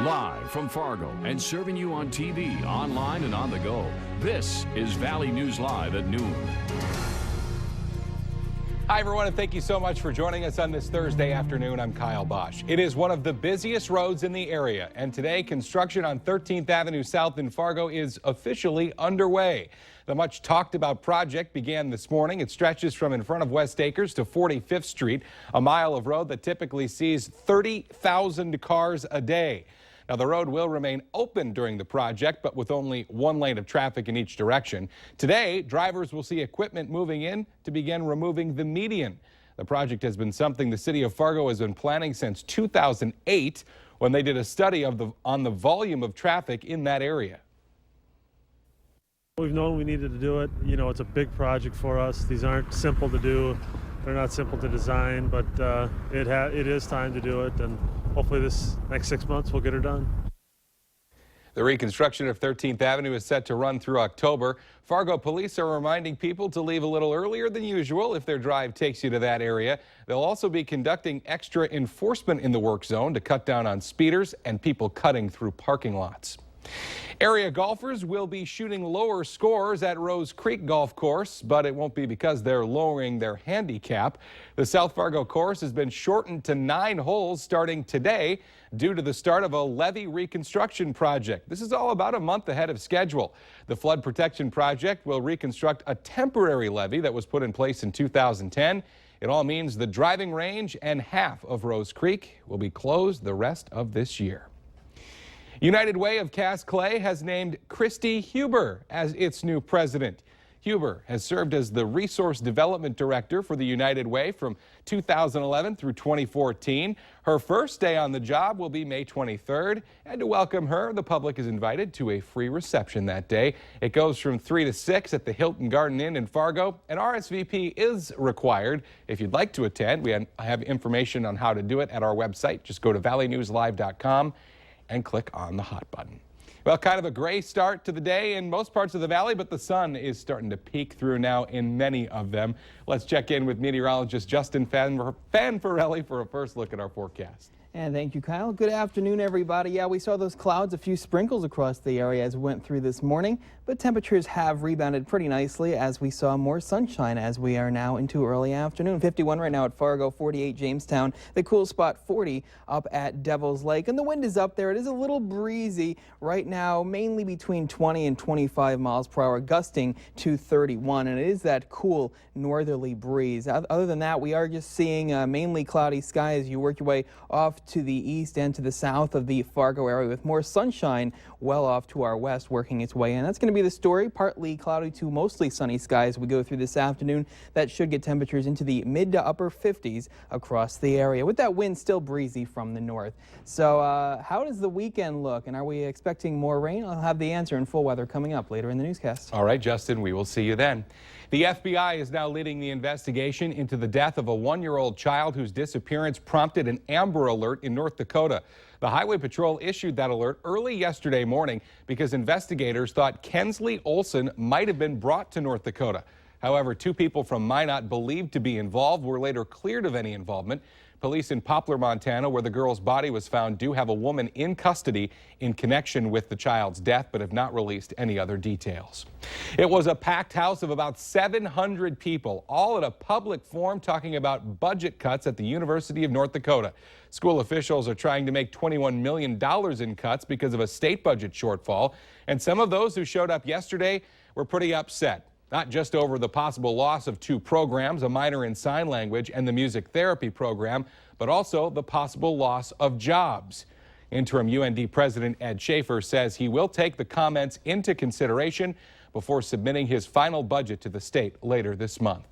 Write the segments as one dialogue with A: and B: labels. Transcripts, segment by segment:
A: Live from Fargo and serving you on TV, online, and on the go. This is Valley News Live at noon.
B: Hi, everyone, and thank you so much for joining us on this Thursday afternoon. I'm Kyle Bosch. It is one of the busiest roads in the area, and today construction on 13th Avenue South in Fargo is officially underway. The much talked about project began this morning. It stretches from in front of West Acres to 45th Street, a mile of road that typically sees 30,000 cars a day. Now, the road will remain open during the project, but with only one lane of traffic in each direction. Today, drivers will see equipment moving in to begin removing the median. The project has been something the city of Fargo has been planning since 2008 when they did a study on the volume of traffic in that area.
C: We've known we needed to do it. You know, it's a big project for us. These aren't simple to do. They're not simple to design, but it is time to do it, and hopefully this next 6 months we'll get it done.
B: The reconstruction of 13th Avenue is set to run through October. Fargo police are reminding people to leave a little earlier than usual if their drive takes you to that area. They'll also be conducting extra enforcement in the work zone to cut down on speeders and people cutting through parking lots. Area golfers will be shooting lower scores at Rose Creek Golf Course, but it won't be because they're lowering their handicap. The South Fargo course has been shortened to 9 holes starting today due to the start of a levee reconstruction project. This is all about a month ahead of schedule. The flood protection project will reconstruct a temporary levee that was put in place in 2010. It all means the driving range and half of Rose Creek will be closed the rest of this year. United Way of Cass Clay has named Christy Huber as its new president. Huber has served as the Resource Development Director for the United Way from 2011 through 2014. Her first day on the job will be May 23rd, and to welcome her, the public is invited to a free reception that day. It goes from 3 to 6 at the Hilton Garden Inn in Fargo, and RSVP is required. If you'd like to attend, we have information on how to do it at our website. Just go to valleynewslive.com. and click on the hot button. Well, kind of a gray start to the day in most parts of the valley, but the sun is starting to peek through now in many of them. Let's check in with meteorologist Justin Fanfarelli for a first look at our forecast.
D: And thank you, Kyle. Good afternoon, everybody. Yeah, we saw those clouds, a few sprinkles across the area as we went through this morning, but temperatures have rebounded pretty nicely as we saw more sunshine as we are now into early afternoon. 51 right now at Fargo, 48 Jamestown, the cool spot 40 up at Devil's Lake. And the wind is up there. It is a little breezy right now, mainly between 20 and 25 miles per hour, gusting to 31. And it is that cool northerly breeze. Other than that, we are just seeing mainly cloudy skies as you work your way off to the east and to the south of the Fargo area with more sunshine well off to our west working its way in. That's going to be the story. Partly cloudy to mostly sunny skies as we go through this afternoon. That should get temperatures into the mid to upper 50s across the area with that wind still breezy from the north. So how does the weekend look, and are we expecting more rain? I'll have the answer in full weather coming up later in the newscast.
B: All right, Justin, we will see you then. The FBI is now leading the investigation into the death of a 1-year-old child whose disappearance prompted an Amber Alert in North Dakota. The Highway Patrol issued that alert early yesterday morning because investigators thought Kensley Olson might have been brought to North Dakota. However, 2 people from Minot believed to be involved were later cleared of any involvement. Police in Poplar, Montana, where the girl's body was found, do have a woman in custody in connection with the child's death, but have not released any other details. It was a packed house of about 700 people, all at a public forum talking about budget cuts at the University of North Dakota. School officials are trying to make $21 million in cuts because of a state budget shortfall, and some of those who showed up yesterday were pretty upset. Not just over the possible loss of 2 programs, a minor in sign language and the music therapy program, but also the possible loss of jobs. Interim UND President Ed Schaefer says he will take the comments into consideration before submitting his final budget to the state later this month.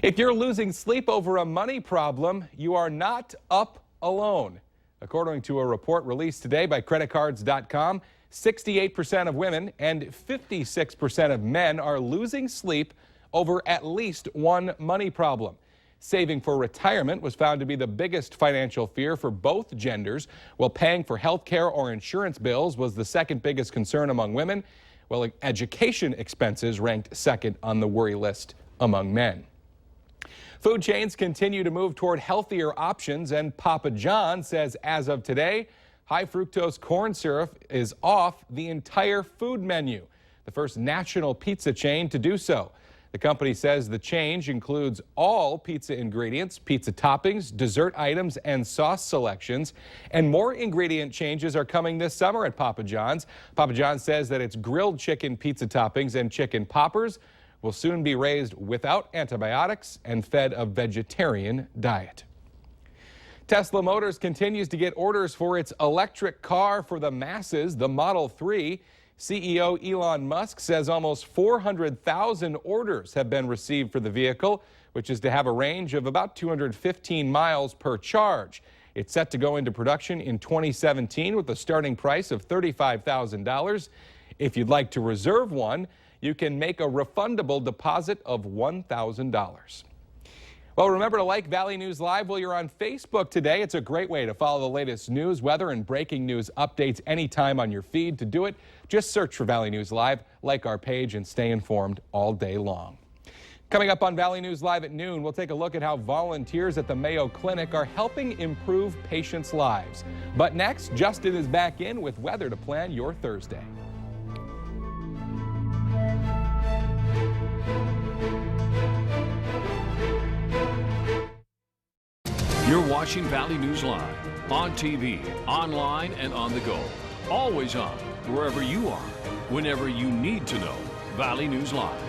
B: If you're losing sleep over a money problem, you are not up alone. According to a report released today by creditcards.com, 68% of women and 56% of men are losing sleep over at least one money problem. Saving for retirement was found to be the biggest financial fear for both genders, while paying for health care or insurance bills was the second biggest concern among women, while education expenses ranked second on the worry list among men. Food chains continue to move toward healthier options, and Papa John says as of today, high fructose corn syrup is off the entire food menu, the first national pizza chain to do so. The company says the change includes all pizza ingredients, pizza toppings, dessert items, and sauce selections. And more ingredient changes are coming this summer at Papa John's. Papa John's says that its grilled chicken pizza toppings and chicken poppers will soon be raised without antibiotics and fed a vegetarian diet. Tesla Motors continues to get orders for its electric car for the masses, the Model 3. CEO Elon Musk says almost 400,000 orders have been received for the vehicle, which is to have a range of about 215 miles per charge. It's set to go into production in 2017 with a starting price of $35,000. If you'd like to reserve one, you can make a refundable deposit of $1,000. Well, remember to like Valley News Live while you're on Facebook today. It's a great way to follow the latest news, weather, and breaking news updates anytime on your feed. To do it, just search for Valley News Live, like our page, and stay informed all day long. Coming up on Valley News Live at noon, we'll take a look at how volunteers at the Mayo Clinic are helping improve patients' lives. But next, Justin is back in with weather to plan your Thursday.
A: You're watching Valley News Live on TV, online, and on the go. Always on, wherever you are, whenever you need to know. Valley News Live.